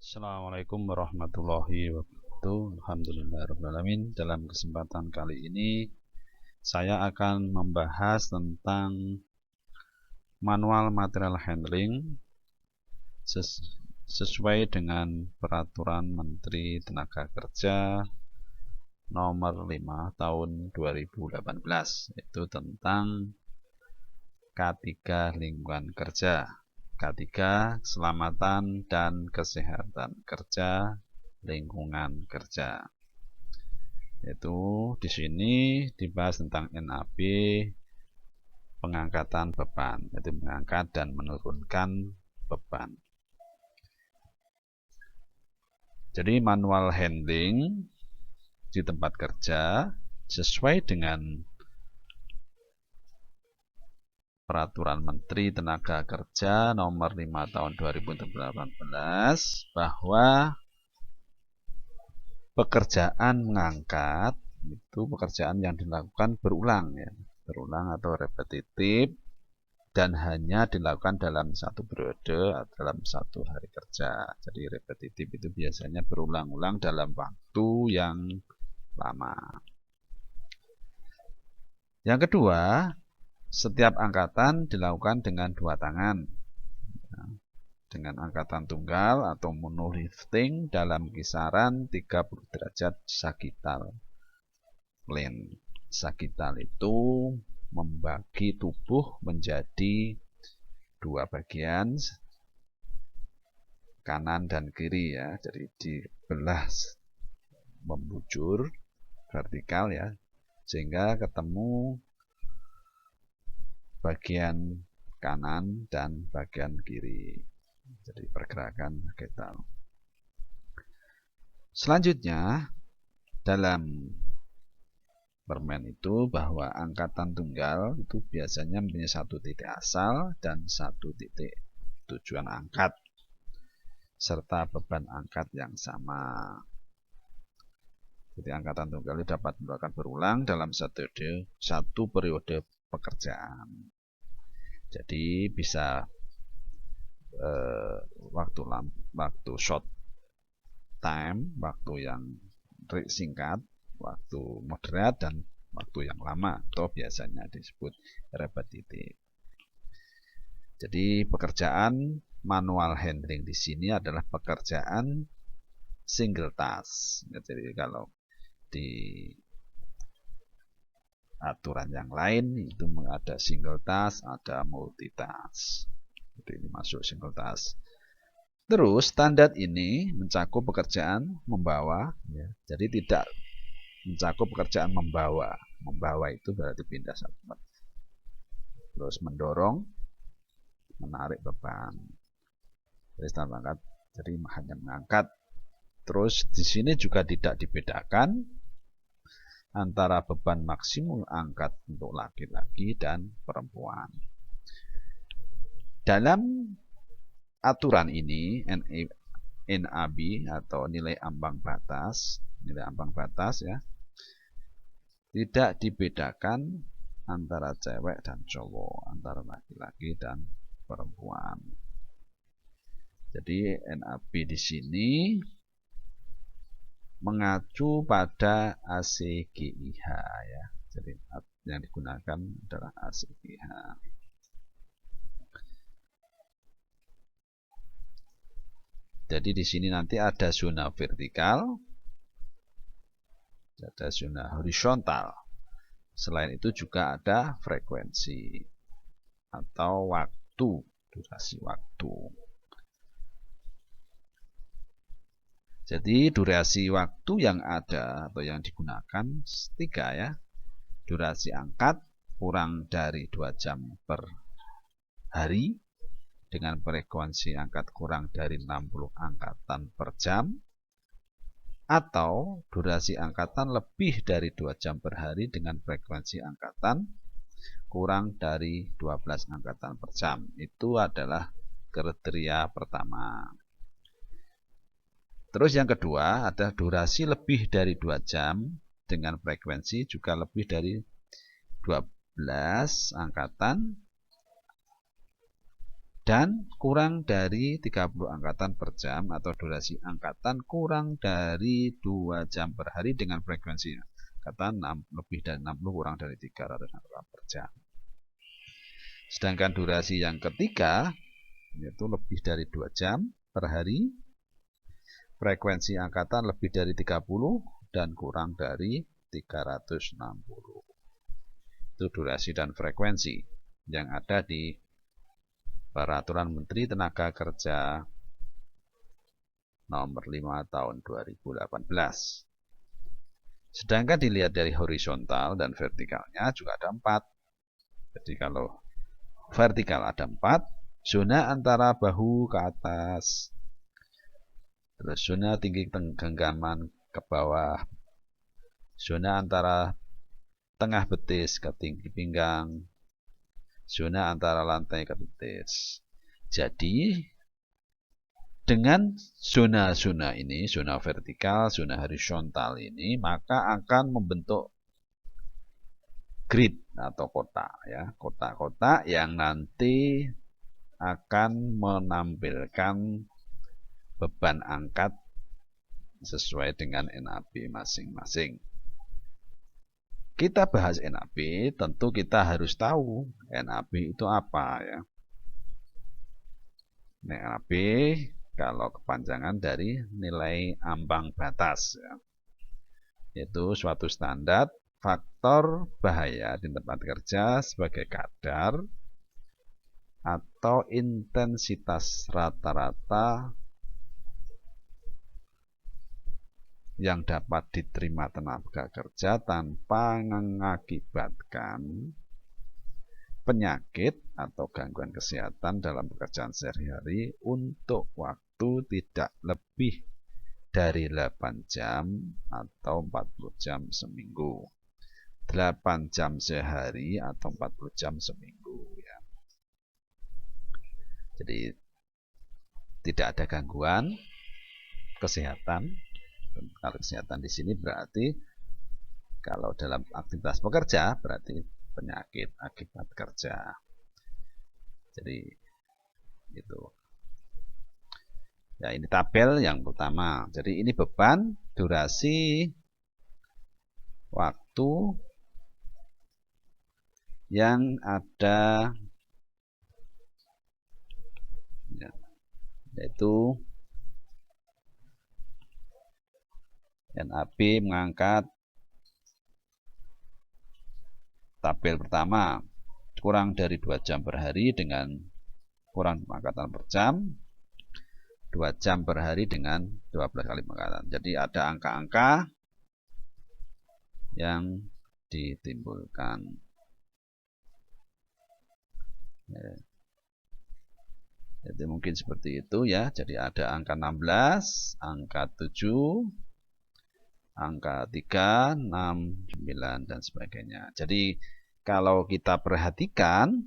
Assalamualaikum warahmatullahi wabarakatuh. Alhamdulillahirrahmanirrahim. Dalam kesempatan kali ini saya akan membahas tentang manual material handling sesuai dengan Peraturan Menteri Tenaga Kerja Nomor 5 Tahun 2018, yaitu tentang K3 Lingkungan Kerja. K3 Keselamatan dan Kesehatan Kerja, Lingkungan Kerja. Yaitu di sini dibahas tentang NAB, pengangkatan beban, yaitu mengangkat dan menurunkan beban. Jadi manual handling di tempat kerja sesuai dengan Peraturan Menteri Tenaga Kerja Nomor 5 Tahun 2018 bahwa pekerjaan mengangkat itu pekerjaan yang dilakukan berulang, ya, berulang atau repetitif, dan hanya dilakukan dalam satu periode atau dalam satu hari kerja. Jadi repetitif itu biasanya berulang-ulang dalam waktu yang lama. Yang kedua, setiap angkatan dilakukan dengan dua tangan, dengan angkatan tunggal atau monolifting dalam kisaran 30 derajat sagital. Plane sagital itu membagi tubuh menjadi dua bagian, kanan dan kiri, ya. Jadi dibelah membujur vertikal, ya, sehingga ketemu bagian kanan dan bagian kiri. Jadi pergerakan sagital. Selanjutnya dalam permen itu bahwa angkatan tunggal itu biasanya mempunyai satu titik asal dan satu titik tujuan angkat, serta beban angkat yang sama. Jadi angkatan tunggal itu dapat dilakukan berulang dalam satu periode pekerjaan. Jadi bisa waktu short time, waktu yang singkat, waktu moderat, dan waktu yang lama, atau biasanya disebut repetitif. Jadi pekerjaan manual handling di sini adalah pekerjaan single task. Jadi kalau di aturan yang lain itu ada single task, ada multi task. Jadi ini masuk single task. Terus standar ini mencakup pekerjaan membawa, ya. Jadi tidak mencakup pekerjaan membawa. Membawa itu berarti pindah satu tempat. Terus mendorong, menarik beban. Jadi standar angkat, jadi hanya mengangkat. Terus di sini juga tidak dibedakan antara beban maksimum angkat untuk laki-laki dan perempuan. Dalam aturan ini NAB atau nilai ambang batas, ya, tidak dibedakan antara cewek dan cowok, antara laki-laki dan perempuan. Jadi NAB di sini mengacu pada ACGIH, ya. Jadi yang digunakan adalah ACGIH. Jadi di sini nanti ada zona vertikal, ada zona horizontal. Selain itu juga ada frekuensi atau waktu, durasi waktu. Jadi durasi waktu yang ada atau yang digunakan tiga, ya. Durasi angkat kurang dari 2 jam per hari dengan frekuensi angkat kurang dari 60 angkatan per jam, atau durasi angkatan lebih dari 2 jam per hari dengan frekuensi angkatan kurang dari 12 angkatan per jam. Itu adalah kriteria pertama. Terus yang kedua ada durasi lebih dari 2 jam dengan frekuensi juga lebih dari 12 angkatan dan kurang dari 30 angkatan per jam atau durasi angkatan kurang dari 2 jam per hari dengan frekuensi angkatan lebih dari 60 kurang dari 300 angkatan per jam. Sedangkan durasi yang ketiga yaitu lebih dari 2 jam per hari, frekuensi angkatan lebih dari 30 dan kurang dari 360. Itu durasi dan frekuensi yang ada di Peraturan Menteri Tenaga Kerja Nomor 5 Tahun 2018. Sedangkan dilihat dari horizontal dan vertikalnya juga ada 4. Jadi kalau vertikal ada 4, zona antara bahu ke atas, terus zona tinggi genggaman ke bawah, zona antara tengah betis ke tinggi pinggang, zona antara lantai ke betis. Jadi dengan zona-zona ini, zona vertikal, zona horizontal ini, maka akan membentuk grid atau kotak ya, kotak-kotak yang nanti akan menampilkan beban angkat sesuai dengan NAB masing-masing. Kita bahas NAB, tentu kita harus tahu NAB itu apa ya. NAB kalau kepanjangan dari nilai ambang batas ya, yaitu suatu standar faktor bahaya di tempat kerja sebagai kadar atau intensitas rata-rata yang dapat diterima tenaga kerja tanpa mengakibatkan penyakit atau gangguan kesehatan dalam pekerjaan sehari-hari untuk waktu tidak lebih dari 8 jam atau 40 jam seminggu. 8 jam sehari atau 40 jam seminggu ya. Jadi tidak ada gangguan kesehatan. Kalau kesehatan di sini berarti kalau dalam aktivitas pekerja berarti penyakit akibat kerja. Jadi itu. Ya, ini tabel yang pertama. Jadi ini beban, durasi, waktu yang ada ya, yaitu NAB mengangkat tabel pertama kurang dari 2 jam per hari dengan kurang angkatan per jam, 2 jam per hari dengan 12 kali pengangkatan. Jadi ada angka-angka yang ditimbulkan. Ya. Jadi mungkin seperti itu ya. Jadi ada angka 16, angka 7, angka 3, 6, 9 dan sebagainya. Jadi kalau kita perhatikan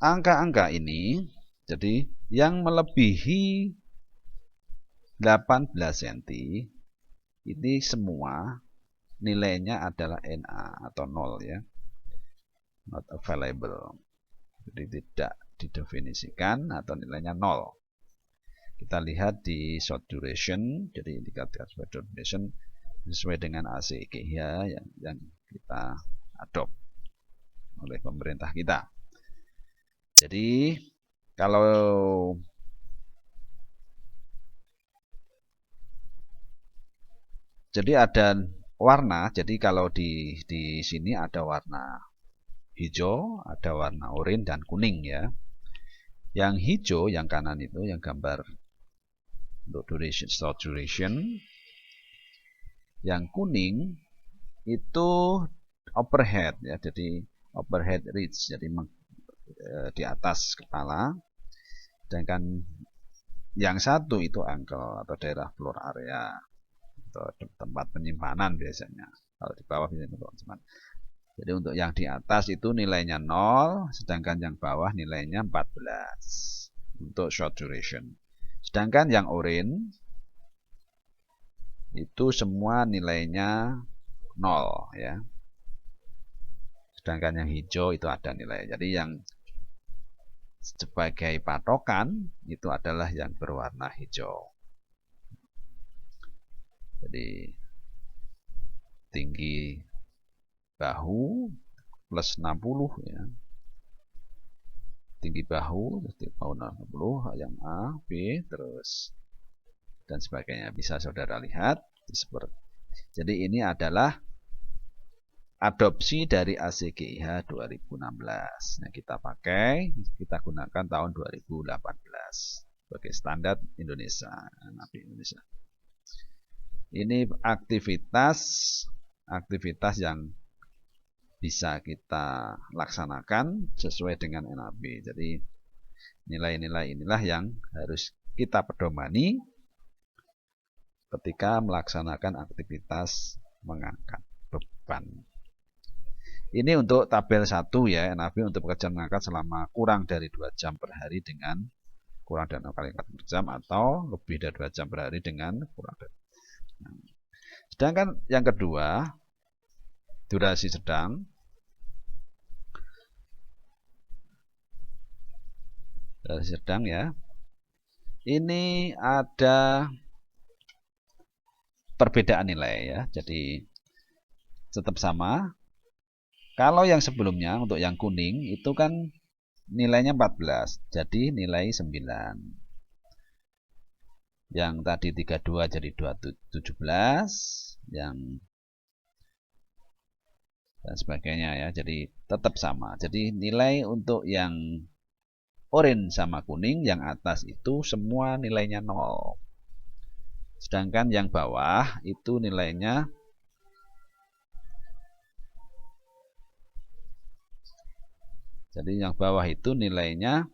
angka-angka ini, jadi yang melebihi 18 cm ini semua nilainya adalah NA atau 0 ya, not available. Jadi tidak didefinisikan atau nilainya 0. Kita lihat di short duration, jadi indikator short duration sesuai dengan ASEIKH yang kita adopt oleh pemerintah kita. Jadi kalau ada warna, jadi kalau di sini ada warna hijau, ada warna oranye dan kuning ya. Yang hijau yang kanan itu yang gambar untuk duration, short duration. Yang kuning itu overhead ya, jadi overhead reach, jadi di atas kepala. Sedangkan yang satu itu ankle atau daerah floor area atau tempat penyimpanan biasanya. Kalau di bawah biasanya tempat penyimpanan. Jadi untuk yang di atas itu nilainya 0, sedangkan yang bawah nilainya 14 untuk short duration. Sedangkan yang oranye itu semua nilainya 0 ya. Sedangkan yang hijau itu ada nilai. Jadi yang sebagai patokan itu adalah yang berwarna hijau. Jadi tinggi bahu plus 60 ya. Tinggi bahu 60 yang A, B, terus dan sebagainya. Bisa saudara lihat seperti. Jadi ini adalah adopsi dari ACGIH 2016. Nah, kita pakai, kita gunakan tahun 2018 sebagai standar Indonesia, NAB Indonesia. Ini aktivitas yang bisa kita laksanakan sesuai dengan NAB. Jadi nilai-nilai inilah yang harus kita pedomani ketika melaksanakan aktivitas mengangkat beban. Ini untuk tabel 1 ya, NAB untuk pekerjaan mengangkat selama kurang dari 2 jam per hari dengan kurang dari 6 kali angkat per jam atau lebih dari 2 jam per hari dengan kurang dari. Sedangkan yang kedua, durasi sedang. Durasi sedang ya. Ini ada perbedaan nilai ya. Jadi tetap sama. Kalau yang sebelumnya untuk yang kuning itu kan nilainya 14, jadi nilai 9. Yang tadi 32 jadi 17, yang dan sebagainya ya. Jadi tetap sama. Jadi nilai untuk yang oranye sama kuning yang atas itu semua nilainya 0. Sedangkan yang bawah itu nilainya yang bawah itu nilainya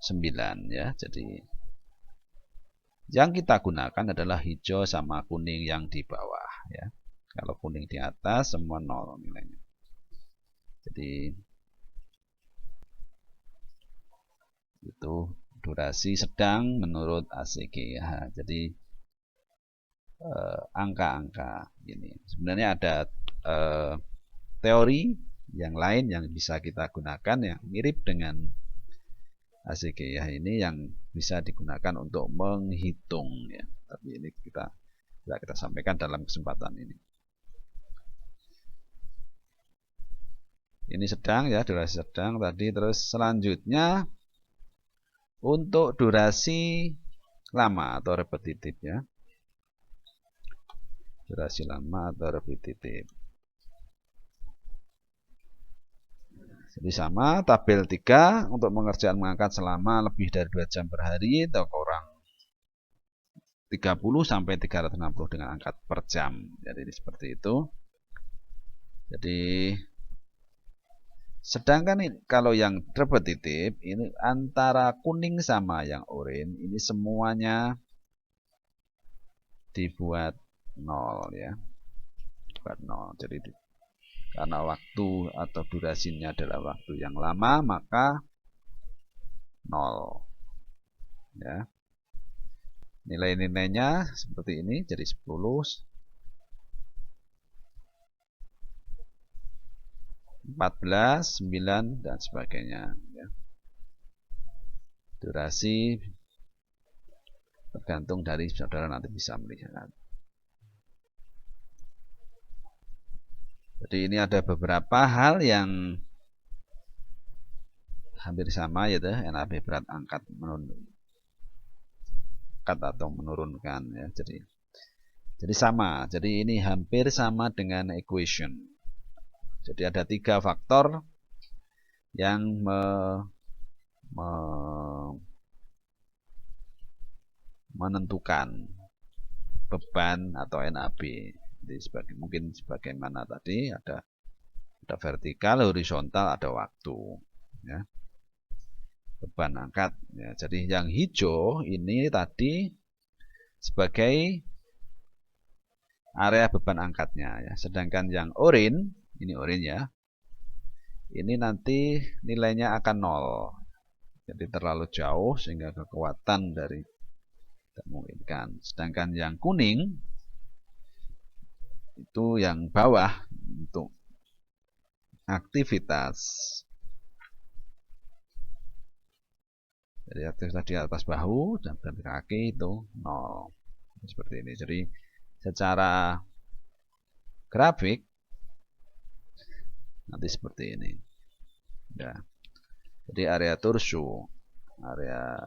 9 ya. Jadi yang kita gunakan adalah hijau sama kuning yang di bawah ya. Kalau kuning di atas semua 0 nilainya. Jadi itu durasi sedang menurut ACGIH. Jadi angka-angka ini. Sebenarnya ada teori yang lain yang bisa kita gunakan yang mirip dengan ACGIH ini yang bisa digunakan untuk menghitung ya. Tapi ini kita sampaikan dalam kesempatan ini. Ini sedang ya, durasi sedang tadi. Terus selanjutnya untuk durasi lama atau repetitif ya. Durasi lama atau repetitif. Jadi sama tabel 3 untuk pengerjaan mengangkat selama lebih dari 2 jam per hari atau kurang 30 sampai 360 dengan angkat per jam. Jadi seperti itu. Jadi sedangkan ini, kalau yang repetitif ini antara kuning sama yang oranye ini semuanya dibuat 0 ya. Buat 0. Jadi karena waktu atau durasinya adalah waktu yang lama maka 0 ya. Nilai-nilainya seperti ini jadi 10, 14, 9 dan sebagainya ya. Durasi tergantung dari saudara nanti bisa melihat. Jadi ini ada beberapa hal yang hampir sama yaitu NAB berat angkat atau menurunkan ya. Jadi sama. Jadi ini hampir sama dengan equation. Jadi ada 3 faktor yang menentukan beban atau NAB. Jadi mungkin sebagaimana tadi ada vertikal, horizontal, ada waktu ya. Beban angkat ya. Jadi yang hijau ini tadi sebagai area beban angkatnya ya. Sedangkan yang oranye, ini oranye ya. Ini nanti nilainya akan 0. Jadi terlalu jauh sehingga kekuatan dari Tidak memungkinkan. Sedangkan yang kuning itu yang bawah untuk aktivitas. Jadi aktivitas di atas bahu dan kaki itu 0. Seperti ini. Jadi secara grafik nanti seperti ini. Ya. Jadi area torso, area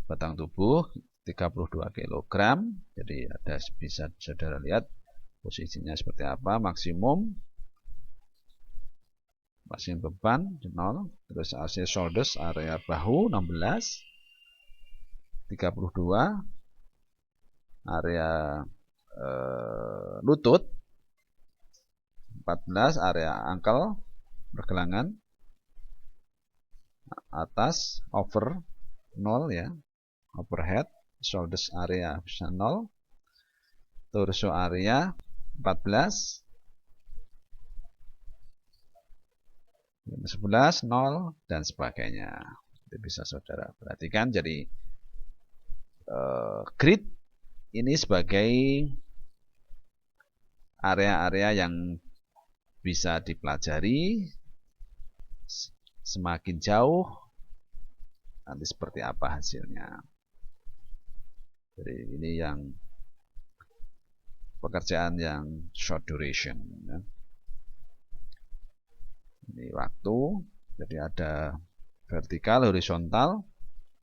batang tubuh 32 kg. Jadi ada, bisa saudara lihat posisinya seperti apa. Maksimum beban 0. Terus area shoulders, area bahu 16, 32, area lutut 14, area ankle pergelangan atas over 0 ya, overhead, shoulders area bisa 0, torso area 14, 11, 0 dan sebagainya. Itu bisa saudara perhatikan. Jadi grid ini sebagai area-area yang bisa dipelajari. Semakin jauh nanti seperti apa hasilnya. Jadi ini yang pekerjaan yang short duration ya. Ini waktu, jadi ada vertikal, horizontal,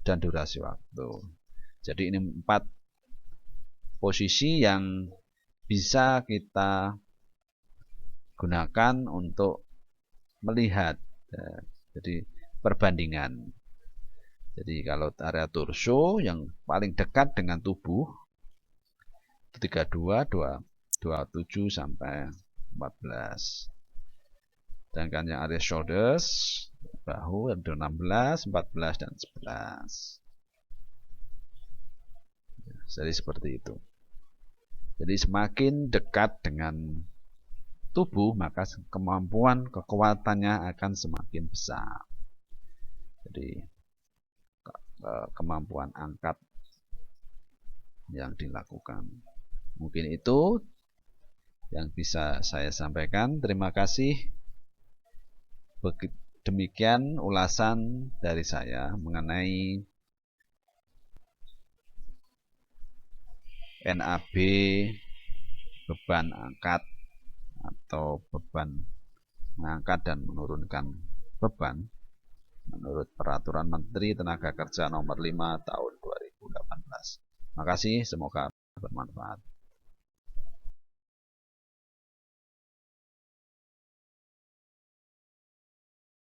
dan durasi waktu. Jadi ini 4 posisi yang bisa kita gunakan untuk melihat ya. Jadi perbandingan. Jadi kalau area torso yang paling dekat dengan tubuh itu 32, 27 sampai 14. Sedangkan yang area shoulders, bahu ada 16, 14 dan 11. Jadi seperti itu. Jadi semakin dekat dengan tubuh, maka kekuatannya akan semakin besar. Jadi kemampuan angkat yang dilakukan. Mungkin itu yang bisa saya sampaikan. Terima kasih. Demikian ulasan dari saya mengenai NAB, beban angkat atau beban mengangkat dan menurunkan beban menurut Peraturan Menteri Tenaga Kerja Nomor 5 Tahun 2018. Terima kasih, semoga bermanfaat.